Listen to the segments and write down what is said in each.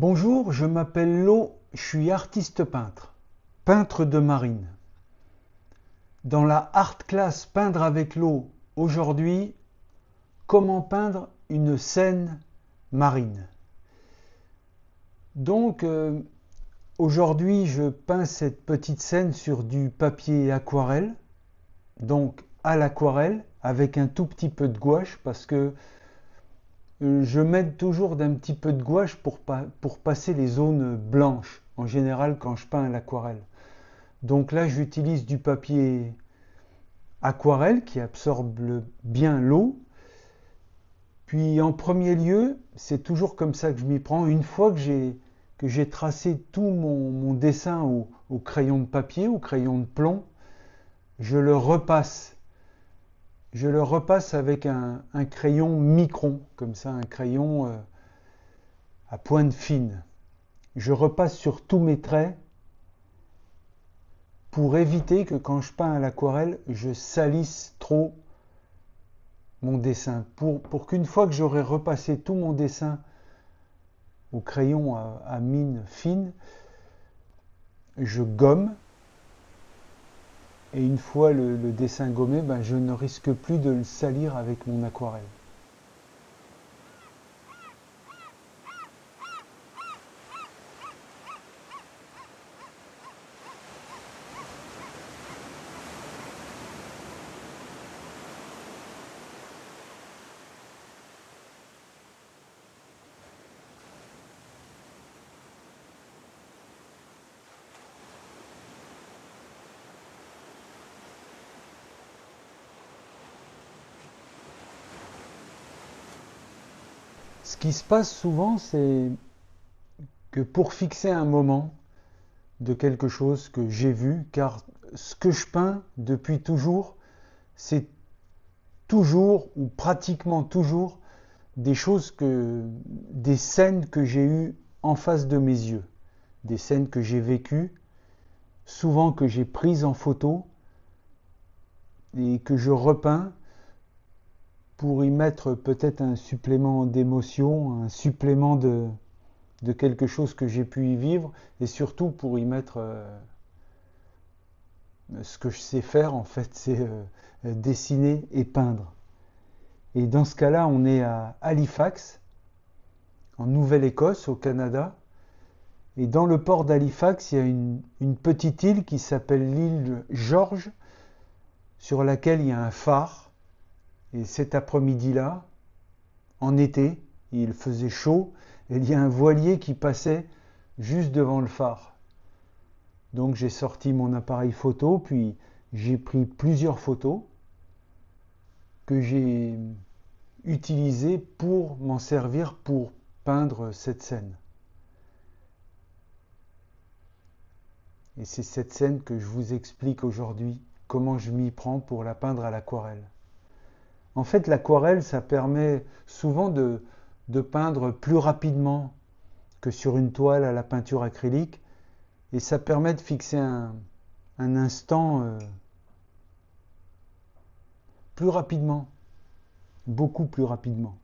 Bonjour, je m'appelle Lo, je suis artiste peintre, peintre de marine. Dans la art class Peindre avec l'eau, aujourd'hui, comment peindre une scène marine. Donc, aujourd'hui, je peins cette petite scène sur du papier aquarelle, donc à l'aquarelle, avec un tout petit peu de gouache, parce que je m'aide toujours d'un petit peu de gouache pour passer les zones blanches, en général quand je peins à l'aquarelle. Donc là, j'utilise du papier aquarelle qui absorbe bien l'eau. Puis en premier lieu, c'est toujours comme ça que je m'y prends. Une fois que j'ai tracé tout mon dessin au crayon de papier, au crayon de plomb, je le repasse. Je le repasse avec un crayon micron, comme ça, un crayon à pointe fine. Je repasse sur tous mes traits pour éviter que quand je peins à l'aquarelle, je salisse trop mon dessin. Pour qu'une fois que j'aurai repassé tout mon dessin au crayon à mine fine, je gomme. Et une fois le dessin gommé, ben, je ne risque plus de le salir avec mon aquarelle. Ce qui se passe souvent, c'est que pour fixer un moment de quelque chose que j'ai vu, car ce que je peins depuis toujours, c'est toujours ou pratiquement toujours des scènes que j'ai eues en face de mes yeux, des scènes que j'ai vécues, souvent que j'ai prises en photo et que je repeins pour y mettre peut-être un supplément d'émotion, un supplément de quelque chose que j'ai pu y vivre, et surtout pour y mettre ce que je sais faire en fait, c'est dessiner et peindre. Et dans ce cas-là, on est à Halifax, en Nouvelle-Écosse, au Canada. Et dans le port d'Halifax, il y a une petite île qui s'appelle l'île George, sur laquelle il y a un phare. Et cet après-midi-là, en été, il faisait chaud, et il y a un voilier qui passait juste devant le phare. Donc j'ai sorti mon appareil photo, puis j'ai pris plusieurs photos que j'ai utilisées pour m'en servir pour peindre cette scène. Et c'est cette scène que je vous explique aujourd'hui, comment je m'y prends pour la peindre à l'aquarelle. En fait, l'aquarelle, ça permet souvent de peindre plus rapidement que sur une toile à la peinture acrylique, et ça permet de fixer un instant plus rapidement, beaucoup plus rapidement.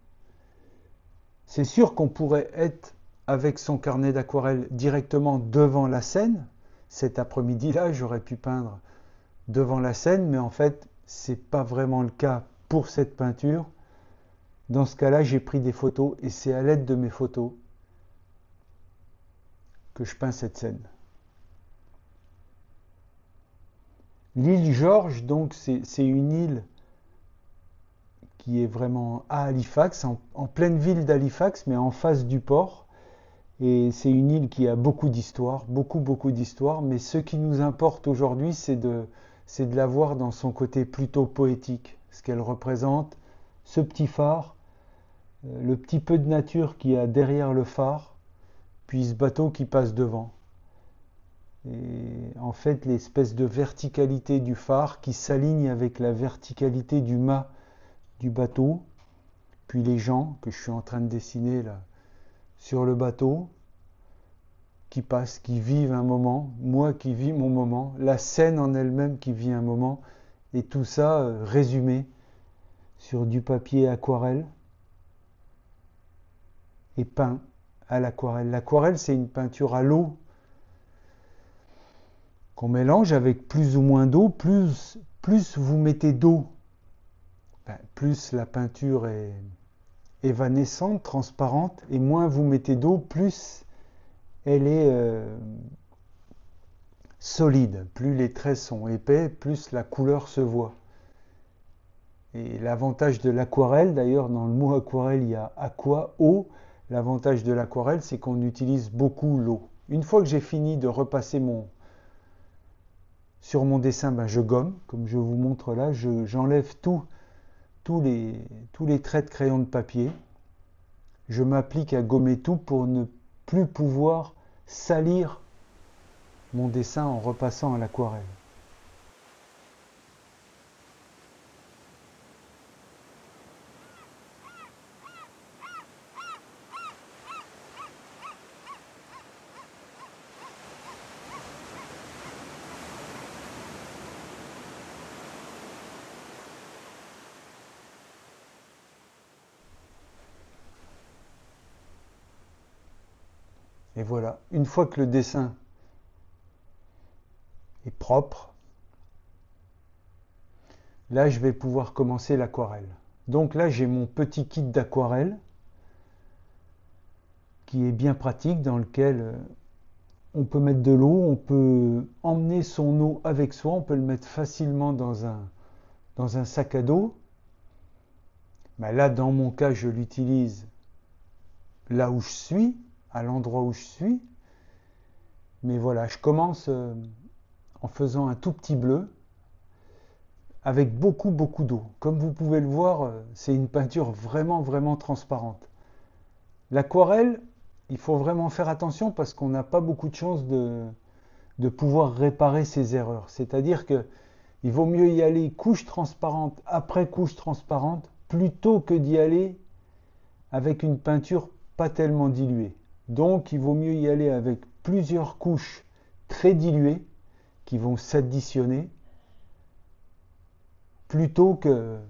C'est sûr qu'on pourrait être avec son carnet d'aquarelle directement devant la scène. Cet après-midi-là, j'aurais pu peindre devant la scène, mais en fait, c'est pas vraiment le cas pour cette peinture. Dans ce cas-là, j'ai pris des photos et c'est à l'aide de mes photos que je peins cette scène. L'île George, donc, c'est une île qui est vraiment à Halifax, en pleine ville d'Halifax, mais en face du port. Et c'est une île qui a beaucoup d'histoire, beaucoup d'histoire, mais ce qui nous importe aujourd'hui, c'est de la voir dans son côté plutôt poétique, ce qu'elle représente, ce petit phare, le petit peu de nature qu'il y a derrière le phare, puis ce bateau qui passe devant. Et en fait, l'espèce de verticalité du phare qui s'aligne avec la verticalité du mât du bateau, puis les gens que je suis en train de dessiner là sur le bateau, qui passent, qui vivent un moment, moi qui vis mon moment, la scène en elle-même qui vit un moment, et tout ça résumé sur du papier aquarelle et peint à l'aquarelle. L'aquarelle, c'est une peinture à l'eau qu'on mélange avec plus ou moins d'eau. Plus vous mettez d'eau, plus la peinture est évanescente, transparente, et moins vous mettez d'eau, plus elle est solide. Plus les traits sont épais, plus la couleur se voit. Et l'avantage de l'aquarelle, d'ailleurs dans le mot aquarelle il y a aqua, eau, l'avantage de l'aquarelle c'est qu'on utilise beaucoup l'eau. Une fois que j'ai fini de repasser sur mon dessin, je gomme, comme je vous montre là, j'enlève tous les traits de crayon de papier. Je m'applique à gommer tout pour ne plus pouvoir salir mon dessin en repassant à l'aquarelle. Et voilà, une fois que le dessin est propre, là je vais pouvoir commencer l'aquarelle. Donc là j'ai mon petit kit d'aquarelle qui est bien pratique, dans lequel on peut mettre de l'eau, on peut emmener son eau avec soi, on peut le mettre facilement dans un sac à dos. Là dans mon cas je l'utilise là où je suis, à l'endroit où je suis. Mais voilà, je commence en faisant un tout petit bleu avec beaucoup d'eau. Comme vous pouvez le voir, c'est une peinture vraiment transparente. L'aquarelle, il faut vraiment faire attention parce qu'on n'a pas beaucoup de chance de pouvoir réparer ses erreurs. C'est-à-dire que il vaut mieux y aller couche transparente après couche transparente plutôt que d'y aller avec une peinture pas tellement diluée. Donc il vaut mieux y aller avec plusieurs couches très diluées qui vont s'additionner plutôt que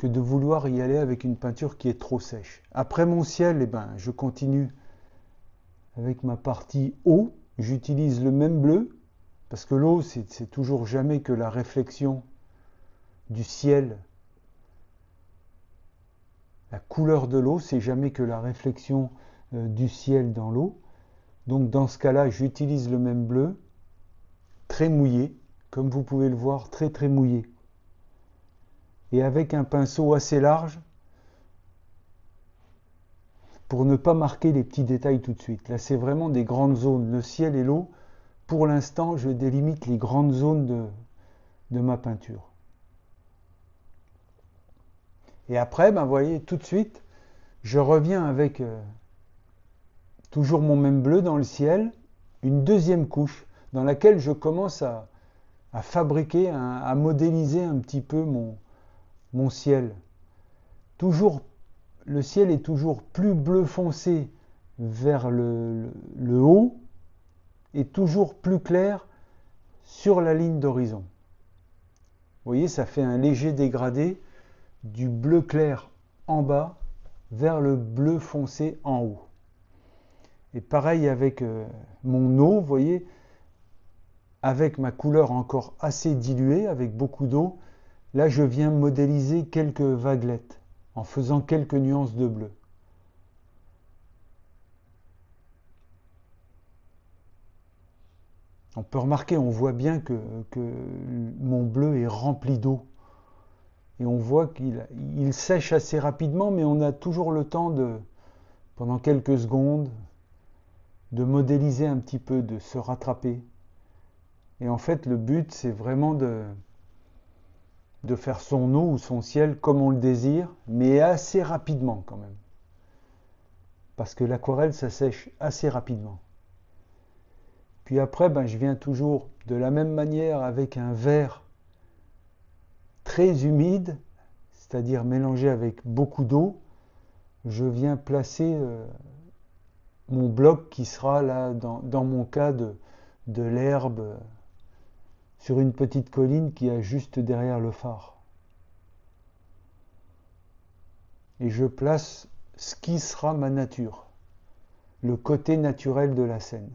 de vouloir y aller avec une peinture qui est trop sèche. Après mon ciel, je continue avec ma partie eau. J'utilise le même bleu parce que l'eau, c'est toujours jamais que la réflexion du ciel. La couleur de l'eau, c'est jamais que la réflexion du ciel dans l'eau. Donc dans ce cas-là, j'utilise le même bleu, très mouillé, comme vous pouvez le voir, très mouillé. Et avec un pinceau assez large pour ne pas marquer les petits détails tout de suite. Là, c'est vraiment des grandes zones. Le ciel et l'eau, pour l'instant, je délimite les grandes zones de ma peinture. Et après, vous voyez, tout de suite, je reviens avec toujours mon même bleu dans le ciel, une deuxième couche dans laquelle je commence à fabriquer, à modéliser un petit peu mon ciel. Toujours, le ciel est toujours plus bleu foncé vers le haut et toujours plus clair sur la ligne d'horizon. Vous voyez, ça fait un léger dégradé du bleu clair en bas vers le bleu foncé en haut. Et pareil avec mon eau, vous voyez, avec ma couleur encore assez diluée, avec beaucoup d'eau, là je viens modéliser quelques vaguelettes en faisant quelques nuances de bleu. On peut remarquer, on voit bien que mon bleu est rempli d'eau. Et on voit qu'il sèche assez rapidement, mais on a toujours le temps pendant quelques secondes, de modéliser un petit peu, de se rattraper. Et en fait, le but, c'est vraiment de faire son eau ou son ciel comme on le désire, mais assez rapidement quand même. Parce que l'aquarelle, ça sèche assez rapidement. Puis après, je viens toujours de la même manière avec un vert très humide, c'est-à-dire mélangé avec beaucoup d'eau. Je viens placer mon bloc qui sera là, dans mon cas, de l'herbe sur une petite colline qui est juste derrière le phare. Et je place ce qui sera ma nature, le côté naturel de la scène.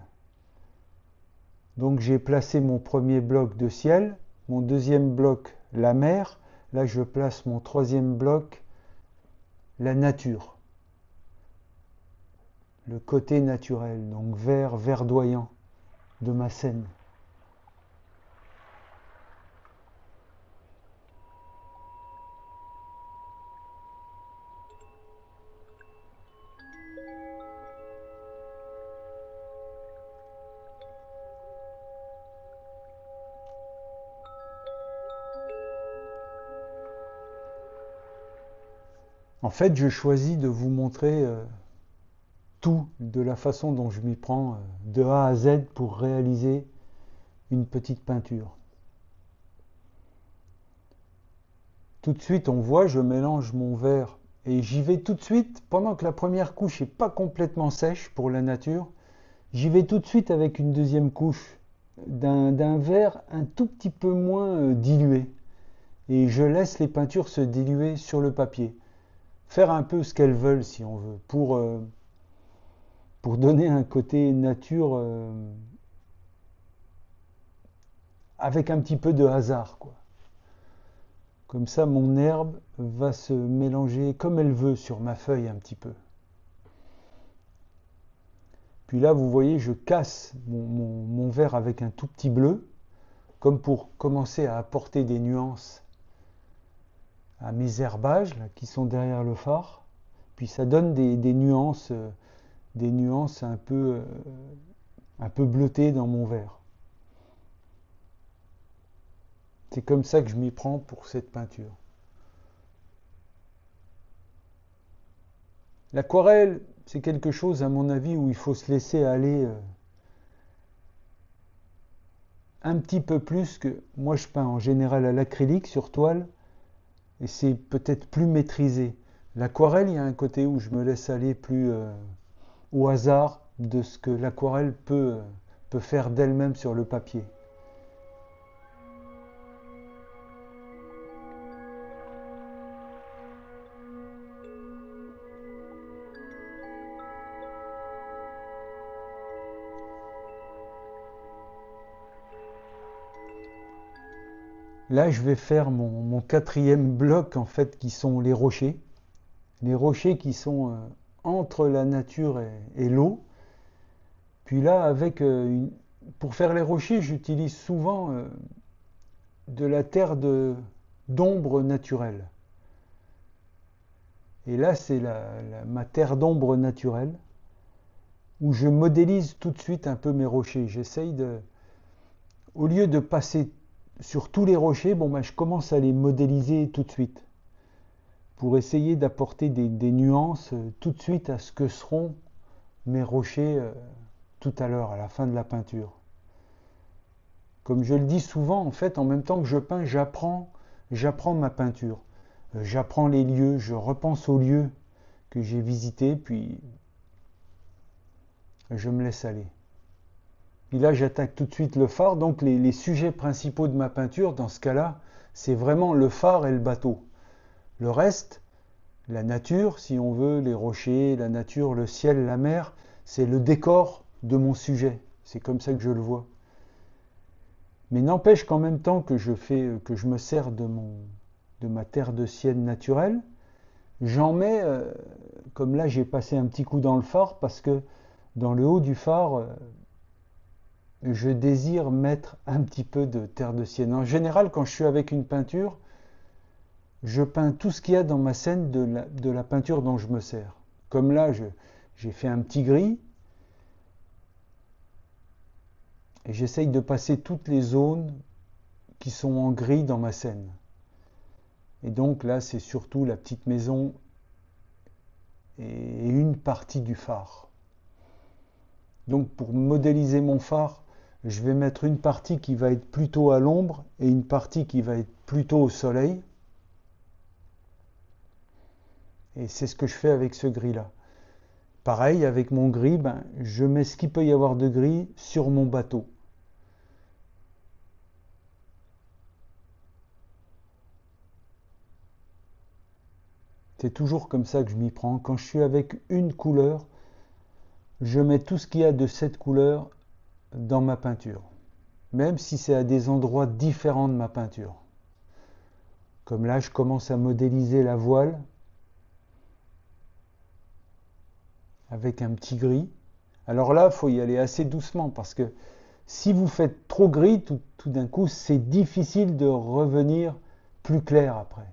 Donc j'ai placé mon premier bloc de ciel, mon deuxième bloc la mer, là je place mon troisième bloc la nature, le côté naturel, donc vert verdoyant de ma scène. En fait, je choisis de vous montrer tout de la façon dont je m'y prends de A à Z pour réaliser une petite peinture. Tout de suite, on voit, je mélange mon verre et j'y vais tout de suite, pendant que la première couche n'est pas complètement sèche pour la nature, j'y vais tout de suite avec une deuxième couche d'un verre un tout petit peu moins dilué. Et je laisse les peintures se diluer sur le papier. Faire un peu ce qu'elles veulent si on veut, pour donner un côté nature avec un petit peu de hasard, quoi. Comme ça, mon herbe va se mélanger comme elle veut sur ma feuille un petit peu. Puis là, vous voyez, je casse mon verre avec un tout petit bleu, comme pour commencer à apporter des nuances à mes herbages là, qui sont derrière le phare. Puis ça donne des nuances un peu bleutées dans mon verre. C'est comme ça que je m'y prends pour cette peinture. L'aquarelle, c'est quelque chose, à mon avis, où il faut se laisser aller un petit peu plus que... Moi, je peins en général à l'acrylique sur toile, et c'est peut-être plus maîtrisé. L'aquarelle, il y a un côté où je me laisse aller plus au hasard de ce que l'aquarelle peut faire d'elle-même sur le papier. Là, je vais faire mon quatrième bloc, en fait, qui sont les rochers. Les rochers qui sont entre la nature et l'eau. Puis là, pour faire les rochers, j'utilise souvent de la terre d'ombre naturelle. Et là, c'est ma terre d'ombre naturelle, où je modélise tout de suite un peu mes rochers. Au lieu de passer sur tous les rochers, je commence à les modéliser tout de suite, pour essayer d'apporter des nuances tout de suite à ce que seront mes rochers tout à l'heure, à la fin de la peinture. Comme je le dis souvent, en fait, en même temps que je peins, j'apprends ma peinture. J'apprends les lieux, je repense aux lieux que j'ai visités, puis je me laisse aller. Et là, j'attaque tout de suite le phare. Donc, les sujets principaux de ma peinture, dans ce cas-là, c'est vraiment le phare et le bateau. Le reste, la nature, si on veut, les rochers, la nature, le ciel, la mer, c'est le décor de mon sujet. C'est comme ça que je le vois. Mais n'empêche qu'en même temps que je me sers de ma terre de ciel naturelle, j'en mets, comme là j'ai passé un petit coup dans le phare, parce que dans le haut du phare, je désire mettre un petit peu de terre de ciel. En général, quand je suis avec une peinture, je peins tout ce qu'il y a dans ma scène de la peinture dont je me sers. Comme là, j'ai fait un petit gris, et j'essaye de passer toutes les zones qui sont en gris dans ma scène. Et donc là, c'est surtout la petite maison et une partie du phare. Donc pour modéliser mon phare, je vais mettre une partie qui va être plutôt à l'ombre et une partie qui va être plutôt au soleil. Et c'est ce que je fais avec ce gris-là. Pareil, avec mon gris, je mets ce qu'il peut y avoir de gris sur mon bateau. C'est toujours comme ça que je m'y prends. Quand je suis avec une couleur, je mets tout ce qu'il y a de cette couleur dans ma peinture. Même si c'est à des endroits différents de ma peinture. Comme là, je commence à modéliser la voile avec un petit gris. Alors là, il faut y aller assez doucement parce que si vous faites trop gris, tout d'un coup, c'est difficile de revenir plus clair après.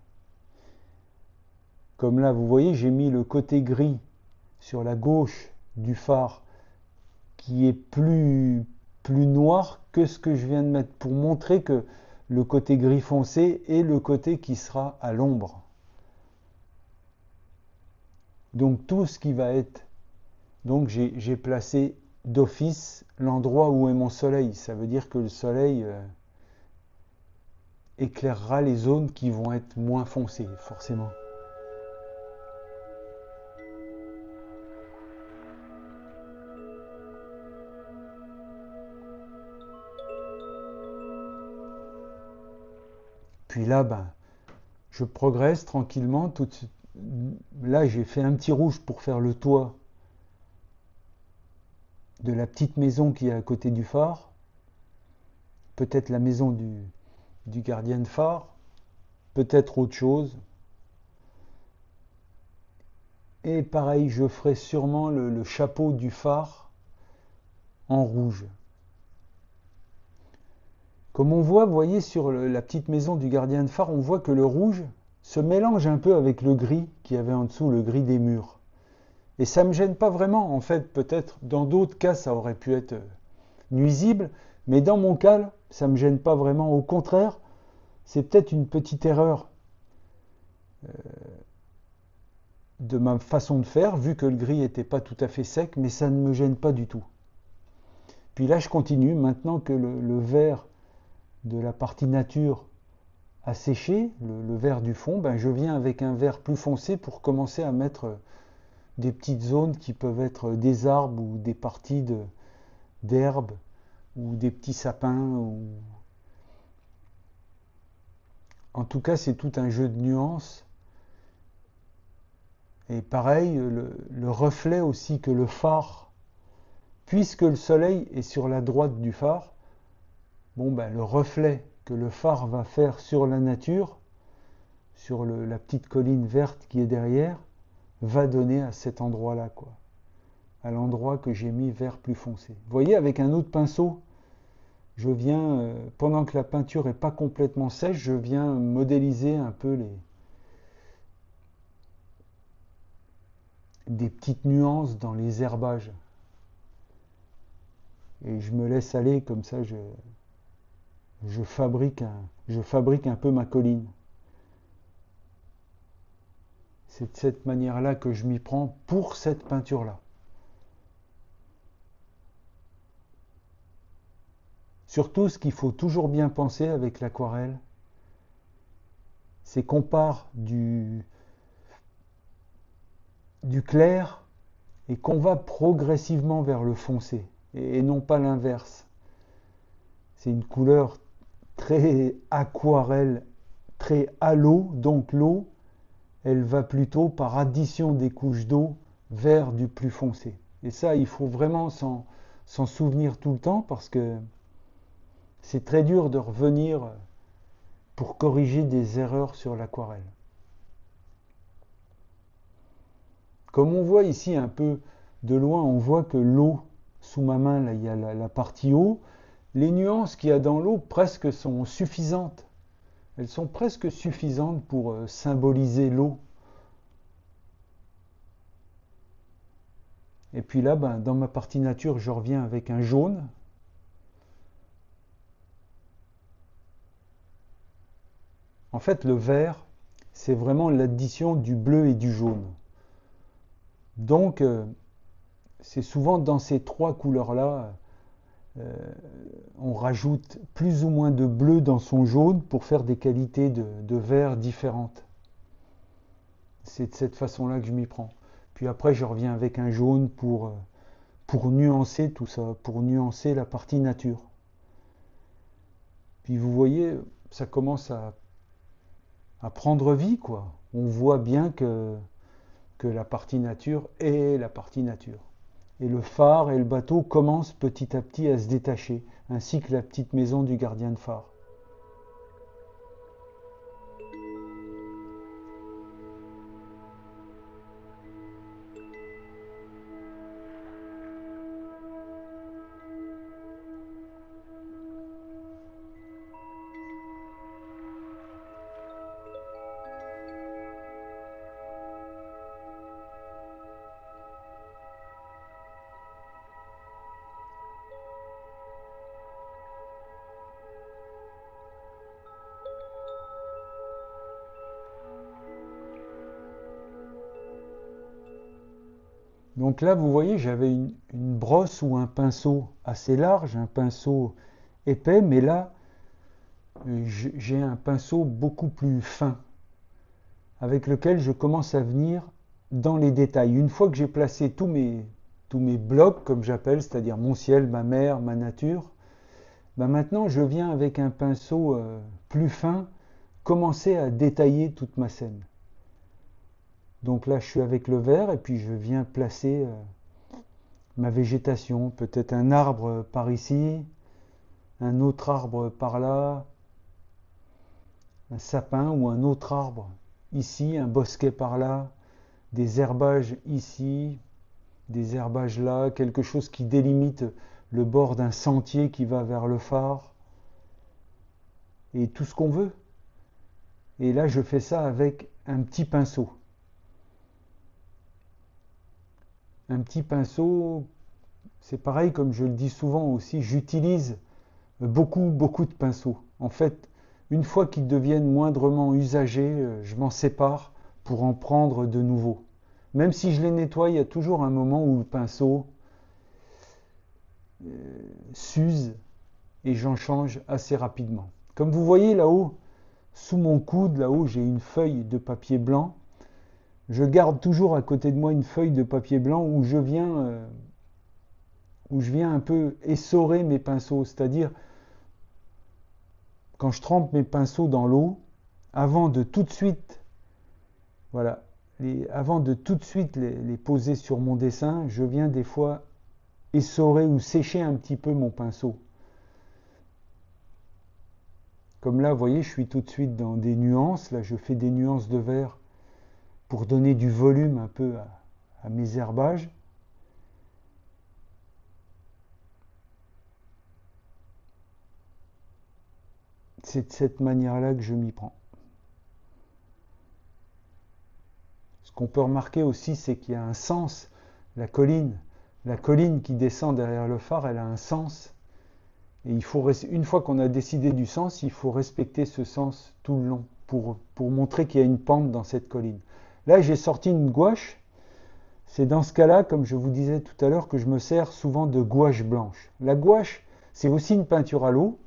Comme là, vous voyez, j'ai mis le côté gris sur la gauche du phare qui est plus noir que ce que je viens de mettre pour montrer que le côté gris foncé est le côté qui sera à l'ombre. Donc tout ce qui va être... Donc j'ai placé d'office l'endroit où est mon soleil. Ça veut dire que le soleil éclairera les zones qui vont être moins foncées, forcément. Puis là, je progresse tranquillement. Là, j'ai fait un petit rouge pour faire le toit de la petite maison qui est à côté du phare. Peut-être la maison du gardien de phare. Peut-être autre chose. Et pareil, je ferai sûrement le chapeau du phare en rouge. Comme on voit, vous voyez, sur la petite maison du gardien de phare, on voit que le rouge se mélange un peu avec le gris qu'il y avait en dessous, le gris des murs. Et ça ne me gêne pas vraiment. En fait, peut-être dans d'autres cas, ça aurait pu être nuisible, mais dans mon cas, ça ne me gêne pas vraiment. Au contraire, c'est peut-être une petite erreur de ma façon de faire, vu que le gris n'était pas tout à fait sec, mais ça ne me gêne pas du tout. Puis là, je continue. Maintenant que le vert de la partie nature a séché, le vert du fond, je viens avec un vert plus foncé pour commencer à mettre des petites zones qui peuvent être des arbres ou des parties d'herbes ou des petits sapins. En tout cas, c'est tout un jeu de nuances. Et pareil, le reflet aussi que le phare, puisque le soleil est sur la droite du phare, le reflet que le phare va faire sur la nature, sur la petite colline verte qui est derrière, va donner à cet endroit-là, à l'endroit que j'ai mis vert plus foncé. Vous voyez, avec un autre pinceau, je viens, pendant que la peinture n'est pas complètement sèche, je viens modéliser un peu des petites nuances dans les herbages. Et je me laisse aller, comme ça je fabrique un peu ma colline. C'est de cette manière-là que je m'y prends pour cette peinture-là. Surtout, ce qu'il faut toujours bien penser avec l'aquarelle, c'est qu'on part du clair et qu'on va progressivement vers le foncé, et non pas l'inverse. C'est une couleur très aquarelle, très à l'eau, donc l'eau, elle va plutôt par addition des couches d'eau vers du plus foncé. Et ça, il faut vraiment s'en souvenir tout le temps parce que c'est très dur de revenir pour corriger des erreurs sur l'aquarelle. Comme on voit ici un peu de loin, on voit que l'eau, sous ma main, là, il y a la partie eau. Les nuances qu'il y a dans l'eau presque sont suffisantes. Elles sont presque suffisantes pour symboliser l'eau. Et puis là, dans ma partie nature, je reviens avec un jaune. En fait, le vert, c'est vraiment l'addition du bleu et du jaune. Donc, c'est souvent dans ces trois couleurs-là, on rajoute plus ou moins de bleu dans son jaune pour faire des qualités de vert différentes. C'est de cette façon-là que je m'y prends. Puis après, je reviens avec un jaune pour nuancer tout ça, pour nuancer la partie nature. Puis vous voyez, ça commence à prendre vie, quoi. on voit bien que la partie nature est la partie nature. Et le phare et le bateau commencent petit à petit à se détacher, ainsi que la petite maison du gardien de phare. Donc là, vous voyez, j'avais une brosse ou un pinceau assez large, un pinceau épais, mais là, j'ai un pinceau beaucoup plus fin, avec lequel je commence à venir dans les détails. Une fois que j'ai placé tous mes blocs, comme j'appelle, c'est-à-dire mon ciel, ma mer, ma nature, ben maintenant je viens avec un pinceau plus fin commencer à détailler toute ma scène. Donc là, je suis avec le vert et puis je viens placer ma végétation, peut-être un arbre par ici, un autre arbre par là, un sapin ou un autre arbre ici, un bosquet par là, des herbages ici, des herbages là, quelque chose qui délimite le bord d'un sentier qui va vers le phare, et tout ce qu'on veut. Et là, je fais ça avec un petit pinceau. Un petit pinceau, c'est pareil, comme je le dis souvent aussi, j'utilise beaucoup de pinceaux. En fait, une fois qu'ils deviennent moindrement usagés, je m'en sépare pour en prendre de nouveaux. Même si je les nettoie, il y a toujours un moment où le pinceau s'use et j'en change assez rapidement. Comme vous voyez là-haut, sous mon coude, là-haut, j'ai une feuille de papier blanc. Je garde toujours à côté de moi une feuille de papier blanc où je viens un peu essorer mes pinceaux, c'est-à-dire quand je trempe mes pinceaux dans l'eau, avant de tout de suite, voilà, avant de tout de suite les poser sur mon dessin, je viens des fois essorer ou sécher un petit peu mon pinceau. Comme là, vous voyez, je suis tout de suite dans des nuances. Là, je fais des nuances de vert pour donner du volume un peu à mes herbages. C'est de cette manière-là que je m'y prends. Ce qu'on peut remarquer aussi, c'est qu'il y a un sens. La colline qui descend derrière le phare, elle a un sens. Et une fois qu'on a décidé du sens, il faut respecter ce sens tout le long pour montrer qu'il y a une pente dans cette colline. Là, j'ai sorti une gouache. C'est dans ce cas-là, comme je vous disais tout à l'heure, que je me sers souvent de gouache blanche. La gouache, c'est aussi une peinture à l'eau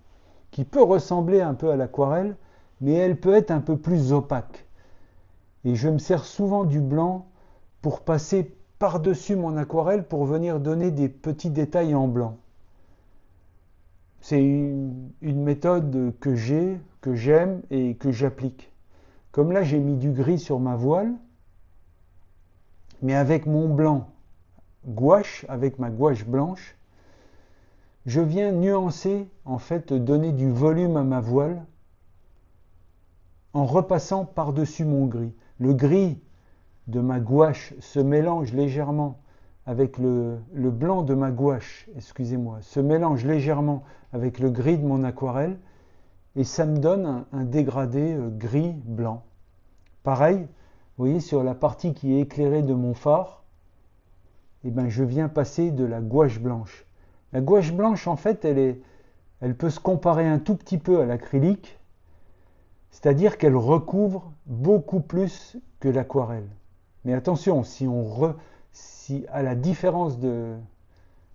qui peut ressembler un peu à l'aquarelle, mais elle peut être un peu plus opaque. Et je me sers souvent du blanc pour passer par-dessus mon aquarelle pour venir donner des petits détails en blanc. C'est une méthode que j'aime et que j'applique. Comme là, j'ai mis du gris sur ma voile, mais avec mon blanc gouache, avec ma gouache blanche, je viens nuancer, en fait, donner du volume à ma voile en repassant par-dessus mon gris. Le gris de ma gouache se mélange légèrement avec le blanc de ma gouache, excusez-moi, se mélange légèrement avec le gris de mon aquarelle et ça me donne un dégradé gris-blanc. Pareil, vous voyez, sur la partie qui est éclairée de mon phare, eh ben, je viens passer de la gouache blanche. La gouache blanche, en fait, elle peut se comparer un tout petit peu à l'acrylique, c'est-à-dire qu'elle recouvre beaucoup plus que l'aquarelle. Mais attention, si à la différence de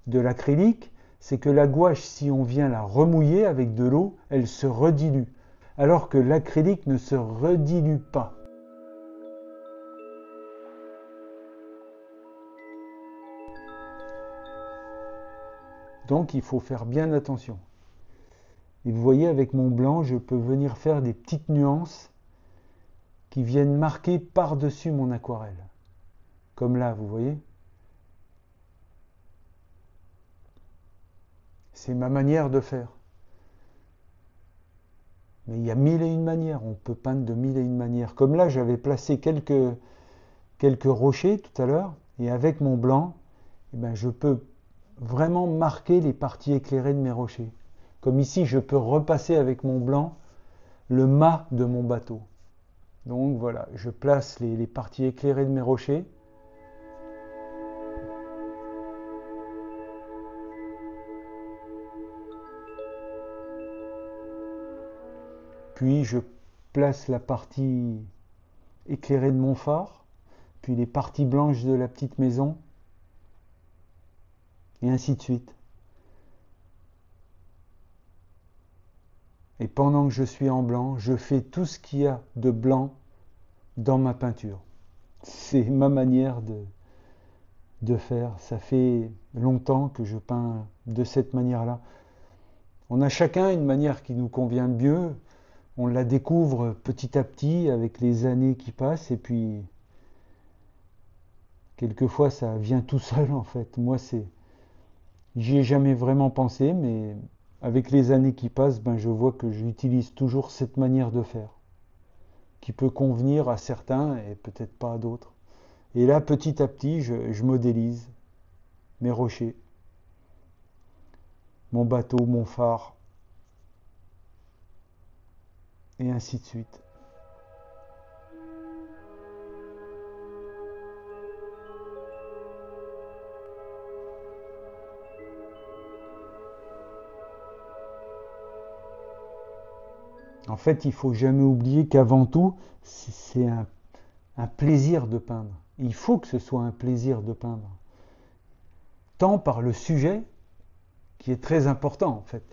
l'acrylique, c'est que la gouache, si on vient la remouiller avec de l'eau, elle se redilue, alors que l'acrylique ne se redilue pas. Donc il faut faire bien attention. Et vous voyez, avec mon blanc, je peux venir faire des petites nuances qui viennent marquer par-dessus mon aquarelle. Comme là, vous voyez. C'est ma manière de faire. Mais il y a mille et une manières, on peut peindre de mille et une manières. Comme là, j'avais placé quelques rochers tout à l'heure, et avec mon blanc, eh ben, je peux vraiment marquer les parties éclairées de mes rochers. Comme ici, je peux repasser avec mon blanc le mât de mon bateau. Donc voilà, je place les parties éclairées de mes rochers. Puis je place la partie éclairée de mon phare, puis les parties blanches de la petite maison, et ainsi de suite. Et pendant que je suis en blanc, je fais tout ce qu'il y a de blanc dans ma peinture. C'est ma manière de faire. Ça fait longtemps que je peins de cette manière-là. On a chacun une manière qui nous convient mieux. On la découvre petit à petit avec les années qui passent, et puis quelquefois ça vient tout seul en fait. Moi, j'y ai jamais vraiment pensé, mais avec les années qui passent, ben, je vois que j'utilise toujours cette manière de faire, qui peut convenir à certains et peut-être pas à d'autres. Et là, petit à petit, je modélise mes rochers, mon bateau, mon phare, et ainsi de suite. En fait, il ne faut jamais oublier qu'avant tout, c'est un plaisir de peindre. Il faut que ce soit un plaisir de peindre. Tant par le sujet, qui est très important en fait.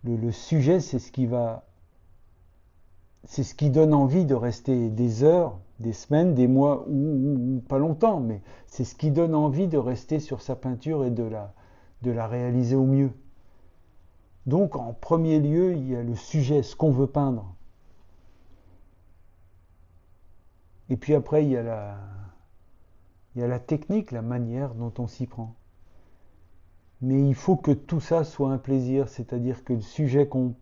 Le sujet, c'est ce qui donne envie de rester des heures, des semaines, des mois ou pas longtemps, mais c'est ce qui donne envie de rester sur sa peinture et de la réaliser au mieux. Donc en premier lieu, il y a le sujet, ce qu'on veut peindre. Et puis après, il y a la technique, la manière dont on s'y prend. Mais il faut que tout ça soit un plaisir, c'est-à-dire que le sujet qu'on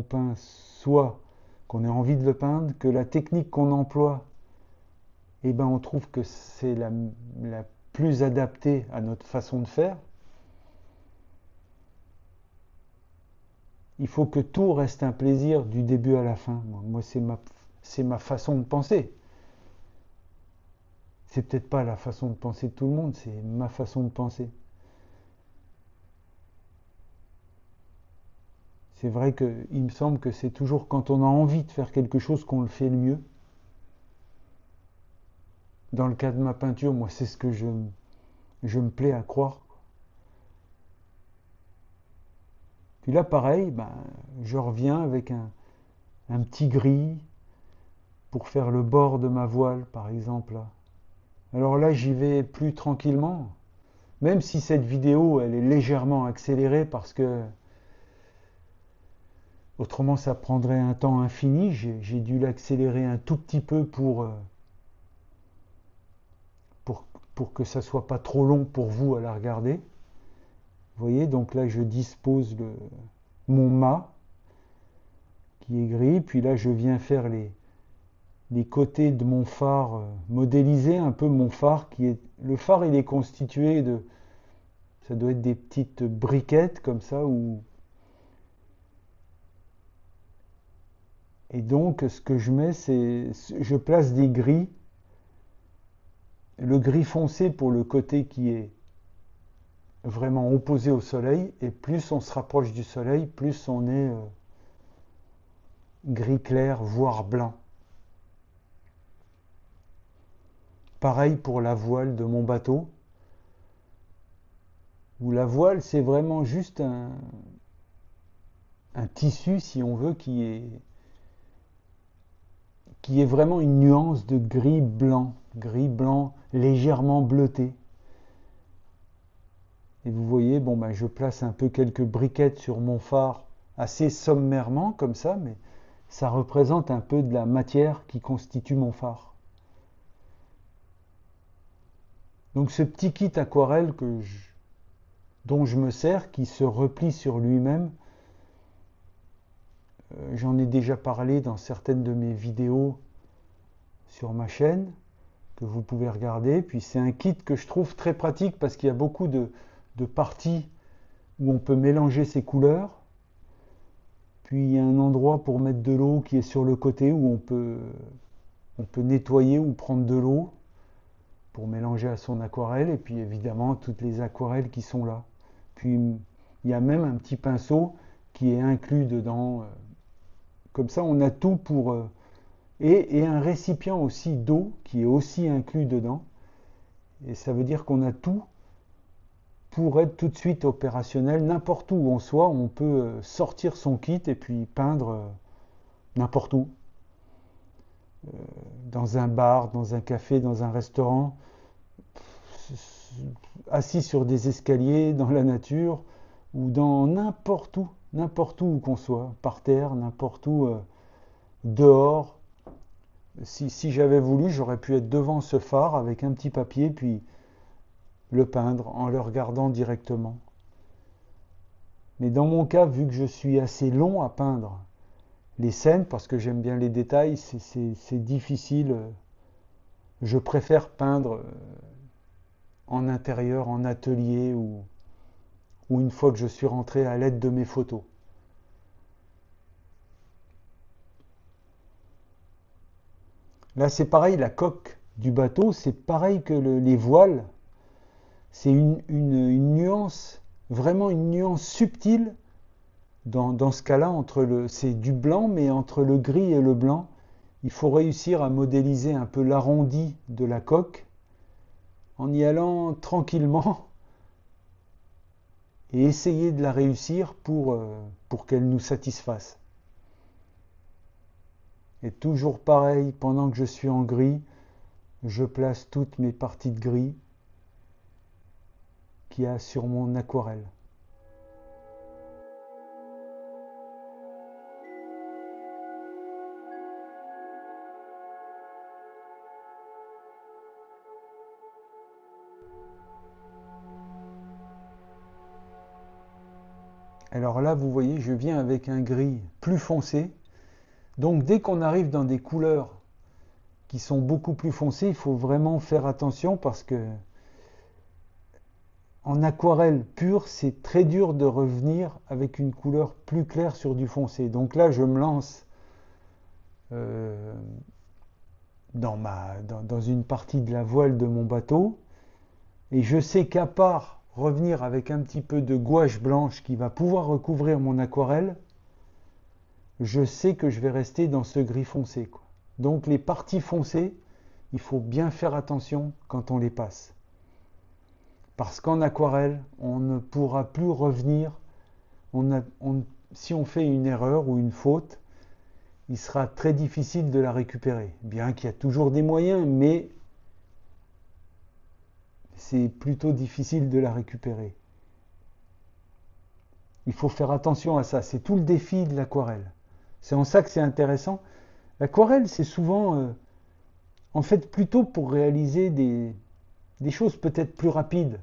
peint soit qu'on ait envie de le peindre, que la technique qu'on emploie, eh ben on trouve que c'est la plus adaptée à notre façon de faire. Il faut que tout reste un plaisir du début à la fin. Moi, c'est ma façon de penser. C'est peut-être pas la façon de penser de tout le monde, c'est ma façon de penser. C'est vrai qu'il me semble que c'est toujours quand on a envie de faire quelque chose qu'on le fait le mieux. Dans le cas de ma peinture, moi, c'est ce que je me plais à croire. Puis là, pareil, ben, je reviens avec un petit gris pour faire le bord de ma voile, par exemple. Là. Alors là, j'y vais plus tranquillement, même si cette vidéo, elle est légèrement accélérée parce que autrement, ça prendrait un temps infini. J'ai dû l'accélérer un tout petit peu pour que ça soit pas trop long pour vous à la regarder. Vous voyez, donc là, je dispose mon mât qui est gris, puis là, je viens faire les côtés de mon phare, modéliser un peu mon phare le phare, il est constitué ça doit être des petites briquettes comme ça, et donc ce que je mets, je place des gris, le gris foncé pour le côté qui est vraiment opposé au soleil, et plus on se rapproche du soleil, plus on est gris clair, voire blanc. Pareil pour la voile de mon bateau, où la voile, c'est vraiment juste un tissu, si on veut, qui est vraiment une nuance de gris blanc légèrement bleuté. Et vous voyez, bon, ben, je place un peu quelques briquettes sur mon phare, assez sommairement comme ça, mais ça représente un peu de la matière qui constitue mon phare. Donc ce petit kit aquarelle dont je me sers, qui se replie sur lui-même, j'en ai déjà parlé dans certaines de mes vidéos sur ma chaîne, que vous pouvez regarder. Puis c'est un kit que je trouve très pratique parce qu'il y a beaucoup de parties où on peut mélanger ces couleurs. Puis il y a un endroit pour mettre de l'eau qui est sur le côté où on peut nettoyer ou prendre de l'eau pour mélanger à son aquarelle. Et puis évidemment toutes les aquarelles qui sont là. Puis il y a même un petit pinceau qui est inclus dedans. Comme ça on a tout pour... et un récipient aussi d'eau qui est aussi inclus dedans. Et ça veut dire qu'on a tout pour être tout de suite opérationnel. N'importe où on soit, on peut sortir son kit et puis peindre n'importe où. Dans un bar, dans un café, dans un restaurant, assis sur des escaliers, dans la nature, ou dans n'importe où qu'on soit, par terre, n'importe où, dehors. Si j'avais voulu, j'aurais pu être devant ce phare avec un petit papier, puis le peindre en le regardant directement. Mais dans mon cas, vu que je suis assez long à peindre les scènes, parce que j'aime bien les détails, c'est difficile. Je préfère peindre en intérieur, en atelier, ou une fois que je suis rentré à l'aide de mes photos. Là, c'est pareil, la coque du bateau, c'est pareil que les voiles. C'est une nuance, vraiment une nuance subtile dans ce cas-là, c'est du blanc, mais entre le gris et le blanc, il faut réussir à modéliser un peu l'arrondi de la coque en y allant tranquillement et essayer de la réussir pour qu'elle nous satisfasse. Et toujours pareil, pendant que je suis en gris, je place toutes mes parties de gris qu'il y a sur mon aquarelle. Alors là, vous voyez, je viens avec un gris plus foncé. Donc dès qu'on arrive dans des couleurs qui sont beaucoup plus foncées, il faut vraiment faire attention parce que en aquarelle pure, c'est très dur de revenir avec une couleur plus claire sur du foncé. Donc là, je me lance dans une partie de la voile de mon bateau et je sais qu'à part revenir avec un petit peu de gouache blanche qui va pouvoir recouvrir mon aquarelle, je sais que je vais rester dans ce gris foncé, quoi. Donc les parties foncées, il faut bien faire attention quand on les passe. Parce qu'en aquarelle, on ne pourra plus revenir. Si on fait une erreur ou une faute, il sera très difficile de la récupérer. Bien qu'il y a toujours des moyens, mais c'est plutôt difficile de la récupérer. Il faut faire attention à ça. C'est tout le défi de l'aquarelle. C'est en ça que c'est intéressant. L'aquarelle, c'est souvent, en fait, plutôt pour réaliser des choses peut-être plus rapides,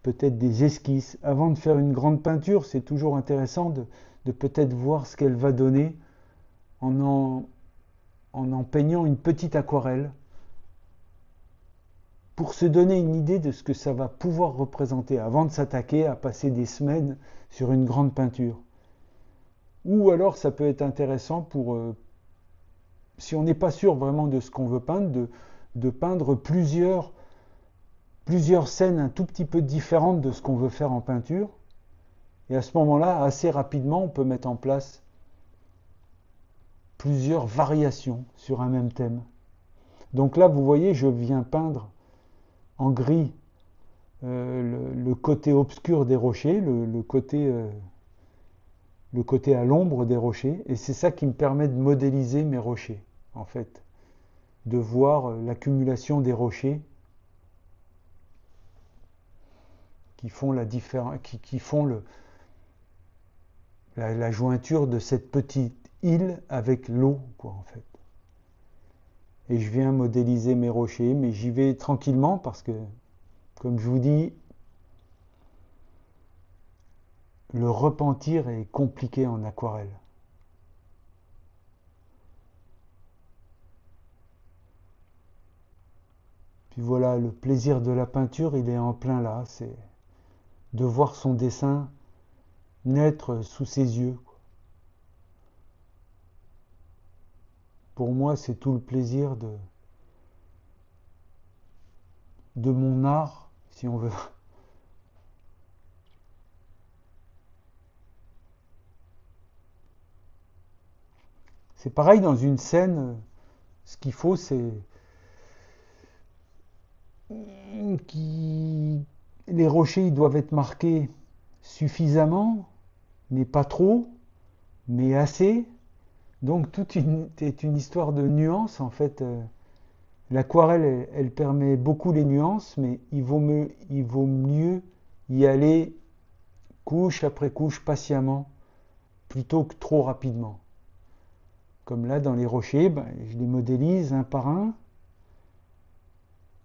peut-être des esquisses. Avant de faire une grande peinture, c'est toujours intéressant de peut-être voir ce qu'elle va donner en peignant une petite aquarelle pour se donner une idée de ce que ça va pouvoir représenter avant de s'attaquer à passer des semaines sur une grande peinture. Ou alors ça peut être intéressant pour, si on n'est pas sûr vraiment de ce qu'on veut peindre, de peindre plusieurs scènes un tout petit peu différentes de ce qu'on veut faire en peinture. Et à ce moment-là, assez rapidement, on peut mettre en place plusieurs variations sur un même thème. Donc là, vous voyez, je viens peindre en gris le côté obscur des rochers, le côté à l'ombre des rochers, et c'est ça qui me permet de modéliser mes rochers, en fait, de voir l'accumulation des rochers qui font la jointure de cette petite île avec l'eau, quoi, en fait. Et je viens modéliser mes rochers, mais j'y vais tranquillement parce que, comme je vous dis, le repentir est compliqué en aquarelle. Puis voilà, le plaisir de la peinture, il est en plein là, c'est de voir son dessin naître sous ses yeux. Pour moi, c'est tout le plaisir de mon art, si on veut. C'est pareil dans une scène, ce qu'il faut, c'est qui les rochers ils doivent être marqués suffisamment, mais pas trop, mais assez. Donc tout est une histoire de nuances en fait. L'aquarelle, elle permet beaucoup les nuances, mais il vaut mieux y aller couche après couche patiemment, plutôt que trop rapidement. Comme là dans les rochers, ben, je les modélise un par un,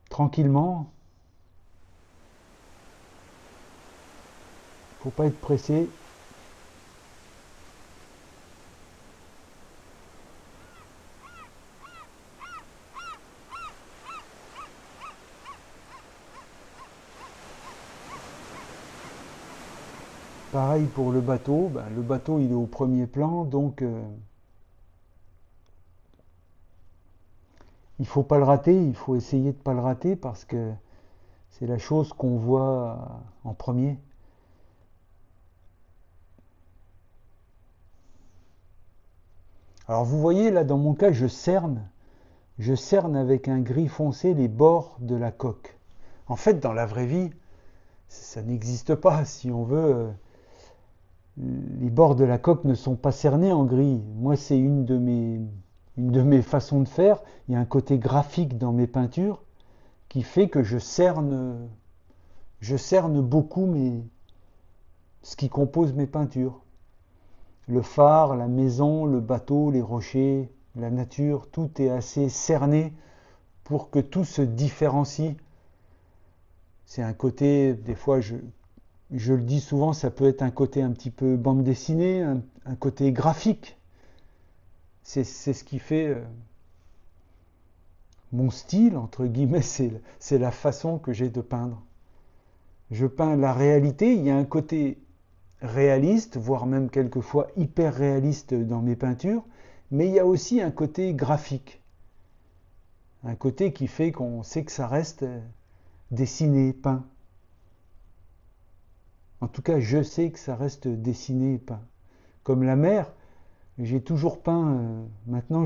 tranquillement. Faut pas être pressé. Pareil pour le bateau, ben, le bateau il est au premier plan, donc il faut pas le rater, il faut essayer de pas le rater parce que c'est la chose qu'on voit en premier. Alors vous voyez là dans mon cas je cerne avec un gris foncé les bords de la coque. En fait dans la vraie vie ça n'existe pas si on veut. Les bords de la coque ne sont pas cernés en gris. Moi c'est une de mes façons de faire. Il y a un côté graphique dans mes peintures qui fait que je cerne beaucoup ce qui compose mes peintures. Le phare, la maison, le bateau, les rochers, la nature, tout est assez cerné pour que tout se différencie. C'est un côté, des fois je le dis souvent, ça peut être un côté un petit peu bande dessinée, un côté graphique. C'est ce qui fait mon style, entre guillemets, c'est la façon que j'ai de peindre. Je peins la réalité, il y a un côté réaliste, voire même quelquefois hyper réaliste dans mes peintures, mais il y a aussi un côté graphique, un côté qui fait qu'on sait que ça reste dessiné, peint. En tout cas, je sais que ça reste dessiné, peint. Comme la mer, j'ai toujours peint, maintenant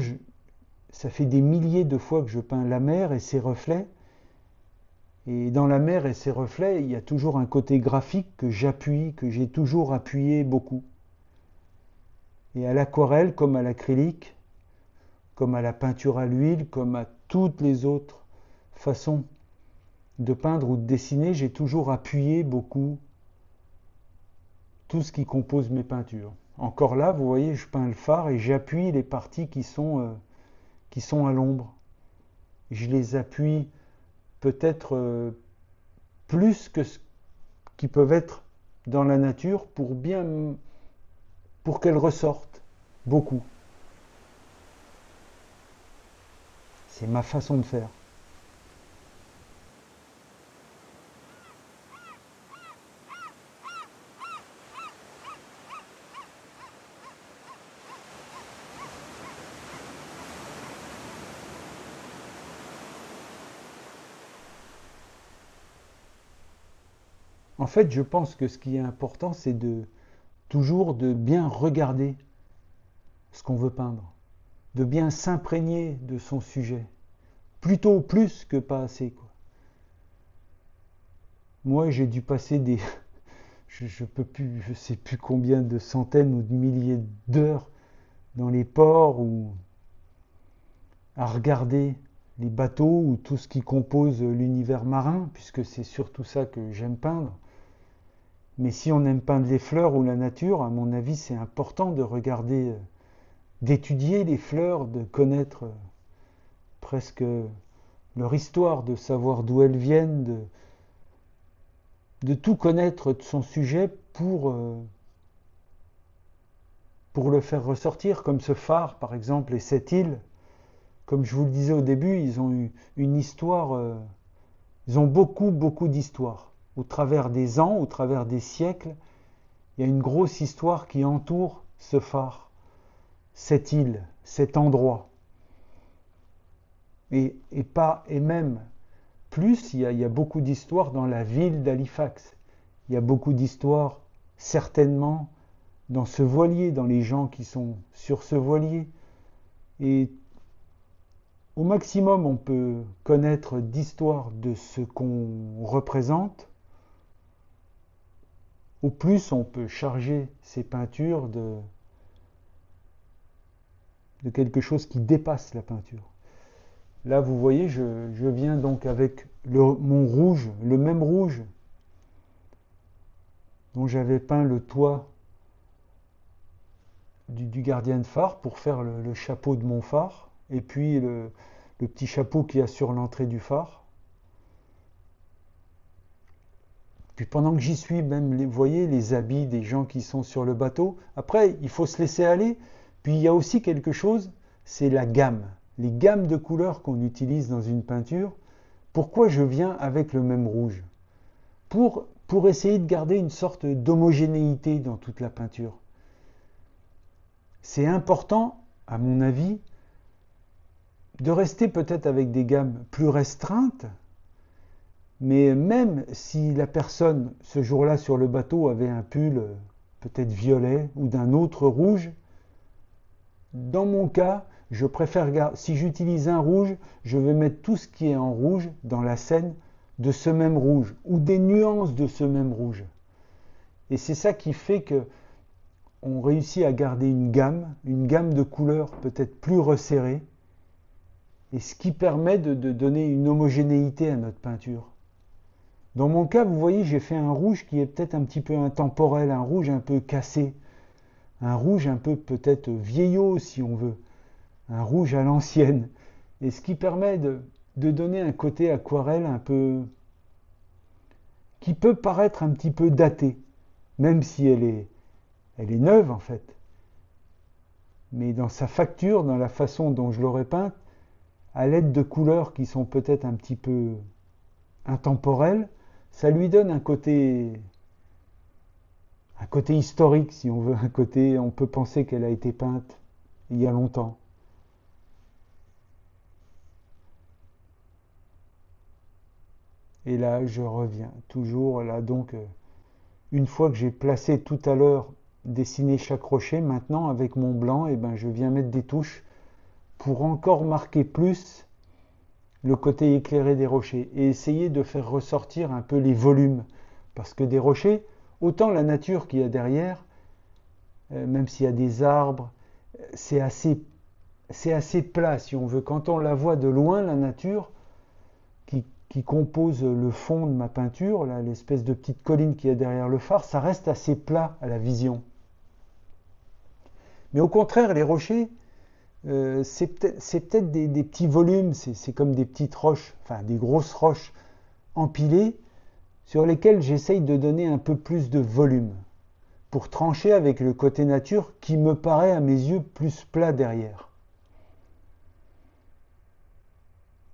ça fait des milliers de fois que je peins la mer et ses reflets, et dans la mer et ses reflets, il y a toujours un côté graphique que j'appuie, que j'ai toujours appuyé beaucoup. Et à l'aquarelle, comme à l'acrylique, comme à la peinture à l'huile, comme à toutes les autres façons de peindre ou de dessiner, j'ai toujours appuyé beaucoup tout ce qui compose mes peintures. Encore là, vous voyez, je peins le phare et j'appuie les parties qui sont à l'ombre. Je les appuie peut-être plus que ce qui peuvent être dans la nature pour qu'elles ressortent beaucoup. C'est ma façon de faire. En fait, je pense que ce qui est important, c'est toujours de bien regarder ce qu'on veut peindre, de bien s'imprégner de son sujet, plutôt plus que pas assez, quoi. Moi, j'ai dû passer je peux plus, je sais plus combien de centaines ou de milliers d'heures dans les ports ou à regarder les bateaux ou tout ce qui compose l'univers marin, puisque c'est surtout ça que j'aime peindre. Mais si on aime peindre les fleurs ou la nature, à mon avis, c'est important de regarder d'étudier les fleurs, de connaître presque leur histoire, de savoir d'où elles viennent, de tout connaître de son sujet pour le faire ressortir, comme ce phare par exemple et cette île. Comme je vous le disais au début, ils ont eu une histoire, ils ont beaucoup d'histoires. Au travers des ans, au travers des siècles, il y a une grosse histoire qui entoure ce phare, cette île, cet endroit. Et même plus, il y a beaucoup d'histoires dans la ville d'Halifax. Il y a beaucoup d'histoires, certainement, dans ce voilier, dans les gens qui sont sur ce voilier. Et au maximum, on peut connaître d'histoires de ce qu'on représente. Au plus, on peut charger ces peintures de quelque chose qui dépasse la peinture. Là, vous voyez, je viens donc avec mon rouge, le même rouge dont j'avais peint le toit du gardien de phare pour faire le chapeau de mon phare, et puis le petit chapeau qu'il y a sur l'entrée du phare. Puis pendant que j'y suis, même, vous voyez, les habits des gens qui sont sur le bateau. Après, il faut se laisser aller. Puis il y a aussi quelque chose, c'est la gamme. Les gammes de couleurs qu'on utilise dans une peinture. Pourquoi je viens avec le même rouge ? Pour essayer de garder une sorte d'homogénéité dans toute la peinture. C'est important, à mon avis, de rester peut-être avec des gammes plus restreintes, mais même si la personne, ce jour-là sur le bateau, avait un pull peut-être violet ou d'un autre rouge, dans mon cas, je préfère, si j'utilise un rouge, je vais mettre tout ce qui est en rouge dans la scène de ce même rouge, ou des nuances de ce même rouge. Et c'est ça qui fait que on réussit à garder une gamme de couleurs peut-être plus resserrée, et ce qui permet de donner une homogénéité à notre peinture. Dans mon cas, vous voyez, j'ai fait un rouge qui est peut-être un petit peu intemporel, un rouge un peu cassé, un rouge un peu peut-être vieillot si on veut, un rouge à l'ancienne, et ce qui permet de donner un côté aquarelle un peu qui peut paraître un petit peu daté, même si elle est neuve en fait. Mais dans sa facture, dans la façon dont je l'aurais peinte, à l'aide de couleurs qui sont peut-être un petit peu intemporelles, ça lui donne un côté historique, si on veut, on peut penser qu'elle a été peinte il y a longtemps. Et là, je reviens toujours là, donc une fois que j'ai placé tout à l'heure, dessiné chaque rocher, maintenant avec mon blanc, je viens mettre des touches pour encore marquer plus le côté éclairé des rochers et essayer de faire ressortir un peu les volumes. Parce que des rochers, autant la nature qu'il y a derrière, même s'il y a des arbres, c'est assez plat si on veut. Quand on la voit de loin, la nature, qui compose le fond de ma peinture, là, l'espèce de petite colline qui est derrière le phare, ça reste assez plat à la vision. Mais au contraire, les rochers, c'est peut-être des petits volumes, c'est comme des petites roches, enfin des grosses roches empilées, sur lesquelles j'essaye de donner un peu plus de volume, pour trancher avec le côté nature qui me paraît à mes yeux plus plat derrière.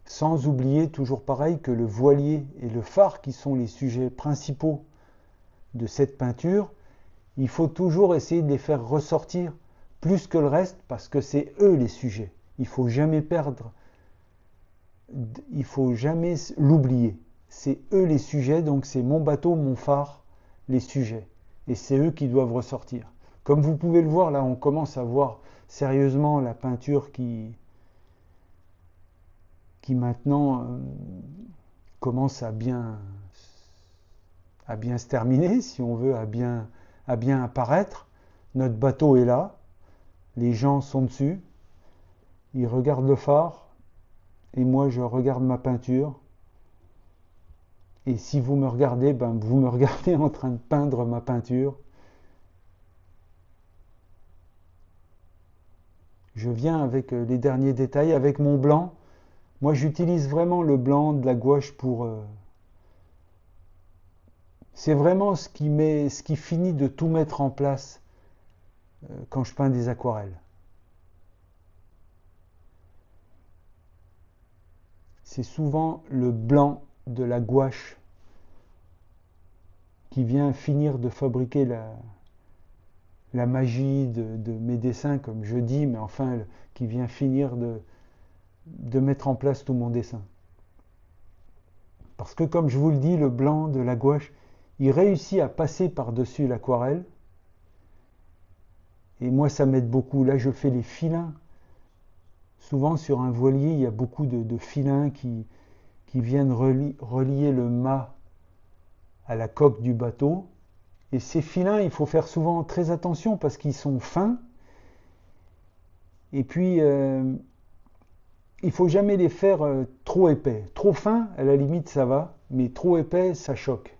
Sans oublier, toujours pareil, que le voilier et le phare, qui sont les sujets principaux de cette peinture, il faut toujours essayer de les faire ressortir plus que le reste, parce que c'est eux les sujets. Il ne faut jamais perdre, il ne faut jamais l'oublier. C'est eux les sujets, donc c'est mon bateau, mon phare, les sujets. Et c'est eux qui doivent ressortir. Comme vous pouvez le voir, là, on commence à voir sérieusement la peinture qui maintenant commence à bien se terminer, si on veut, à bien apparaître. Notre bateau est là, les gens sont dessus, ils regardent le phare, et moi je regarde ma peinture. Et si vous me regardez, vous me regardez en train de peindre ma peinture. Je viens avec les derniers détails, avec mon blanc. Moi, j'utilise vraiment le blanc de la gouache pour... c'est vraiment ce qui finit de tout mettre en place quand je peins des aquarelles. C'est souvent le blanc de la gouache qui vient finir de fabriquer la magie de mes dessins, comme je dis, mais enfin, qui vient finir de mettre en place tout mon dessin. Parce que, comme je vous le dis, le blanc de la gouache, il réussit à passer par-dessus l'aquarelle. Et moi, ça m'aide beaucoup. Là, je fais les filins. Souvent, sur un voilier, il y a beaucoup de filins qui viennent relier le mât à la coque du bateau. Et ces filins, il faut faire souvent très attention parce qu'ils sont fins. Et puis, il ne faut jamais les faire trop épais. Trop fins, à la limite, ça va, mais trop épais, ça choque.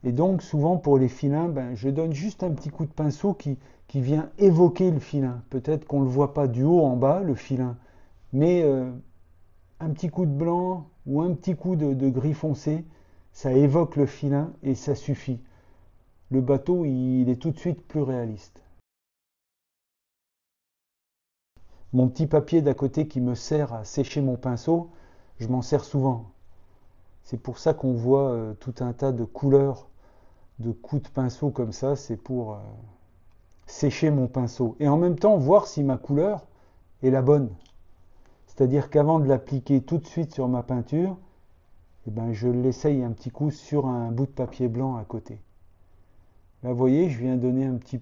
Et donc, souvent, pour les filins, je donne juste un petit coup de pinceau qui vient évoquer le filin. Peut-être qu'on ne le voit pas du haut en bas, le filin, mais un petit coup de blanc ou un petit coup de gris foncé, ça évoque le filin et ça suffit. Le bateau, il est tout de suite plus réaliste. Mon petit papier d'à côté qui me sert à sécher mon pinceau, je m'en sers souvent. C'est pour ça qu'on voit tout un tas de couleurs, de coups de pinceau comme ça, c'est pour sécher mon pinceau. Et en même temps, voir si ma couleur est la bonne. C'est-à-dire qu'avant de l'appliquer tout de suite sur ma peinture, je l'essaye un petit coup sur un bout de papier blanc à côté. Là, vous voyez, je viens donner un petit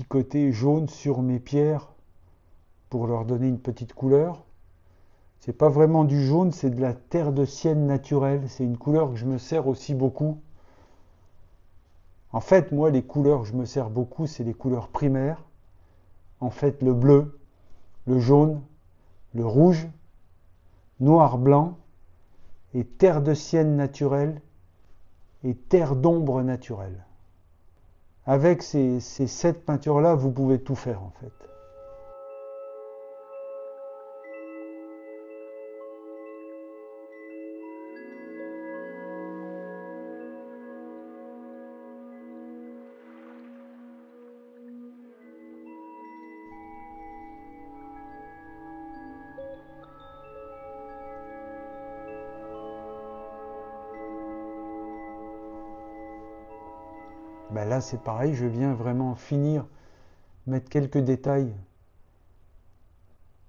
côté jaune sur mes pierres pour leur donner une petite couleur. C'est pas vraiment du jaune, c'est de la terre de sienne naturelle. C'est une couleur que je me sers aussi beaucoup. En fait, moi, les couleurs que je me sers beaucoup, c'est les couleurs primaires. En fait, le bleu, le jaune, le rouge, noir, blanc, et terre de sienne naturelle et terre d'ombre naturelle. Avec ces 7 peintures-là, vous pouvez tout faire en fait. Là, c'est pareil, je viens vraiment finir, mettre quelques détails.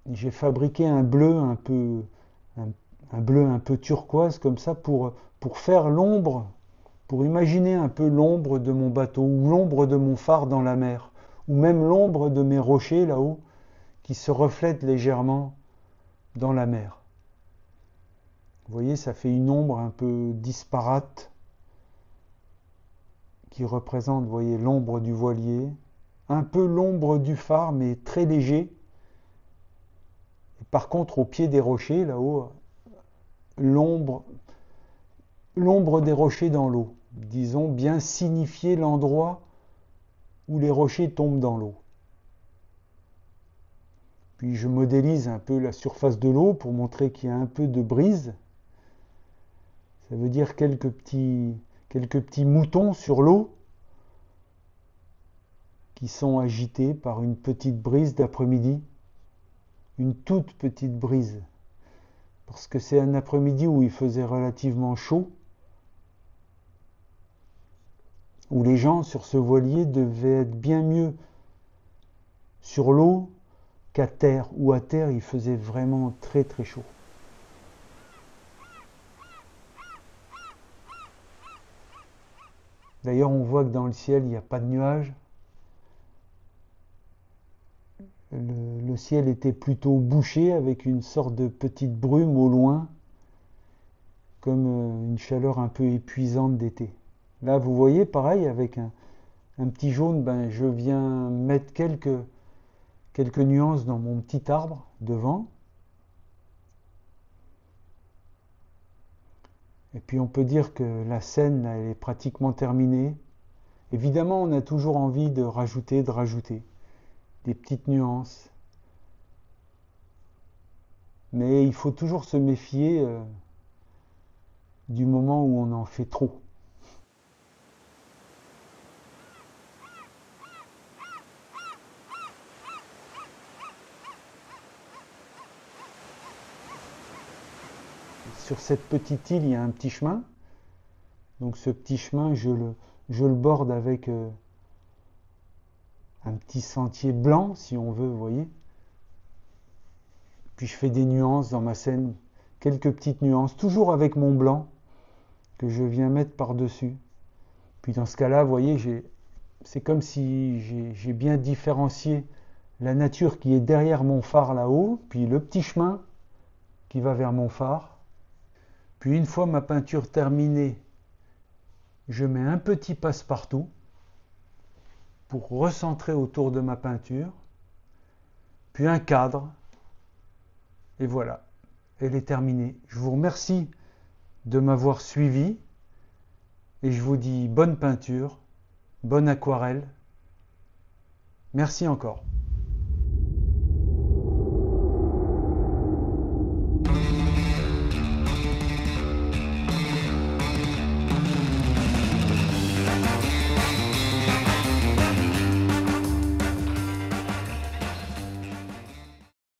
J'ai fabriqué un bleu un bleu un peu turquoise comme ça pour faire l'ombre, pour imaginer un peu l'ombre de mon bateau ou l'ombre de mon phare dans la mer ou même l'ombre de mes rochers là-haut qui se reflètent légèrement dans la mer. Vous voyez, ça fait une ombre un peu disparate qui représente, vous voyez, l'ombre du voilier, un peu l'ombre du phare mais très léger. Et par contre, au pied des rochers là-haut, l'ombre des rochers dans l'eau, disons bien signifier l'endroit où les rochers tombent dans l'eau. Puis je modélise un peu la surface de l'eau pour montrer qu'il y a un peu de brise. Ça veut dire quelques petits moutons sur l'eau qui sont agités par une petite brise d'après-midi, une toute petite brise, parce que c'est un après-midi où il faisait relativement chaud, où les gens sur ce voilier devaient être bien mieux sur l'eau qu'à terre, où à terre il faisait vraiment très très chaud. D'ailleurs, on voit que dans le ciel, il n'y a pas de nuages. Le ciel était plutôt bouché avec une sorte de petite brume au loin, comme une chaleur un peu épuisante d'été. Là, vous voyez, pareil, avec un petit jaune, je viens mettre quelques nuances dans mon petit arbre devant. Et puis on peut dire que la scène, elle est pratiquement terminée. Évidemment, on a toujours envie de rajouter des petites nuances. Mais il faut toujours se méfier du moment où on en fait trop. Sur cette petite île, il y a un petit chemin. Donc ce petit chemin, je le borde avec un petit sentier blanc, si on veut, vous voyez. Puis je fais des nuances dans ma scène, quelques petites nuances, toujours avec mon blanc que je viens mettre par-dessus. Puis dans ce cas-là, vous voyez, c'est comme si j'ai bien différencié la nature qui est derrière mon phare là-haut, puis le petit chemin qui va vers mon phare. Puis une fois ma peinture terminée, je mets un petit passe-partout pour recentrer autour de ma peinture, puis un cadre, et voilà, elle est terminée. Je vous remercie de m'avoir suivi, et je vous dis bonne peinture, bonne aquarelle. Merci encore.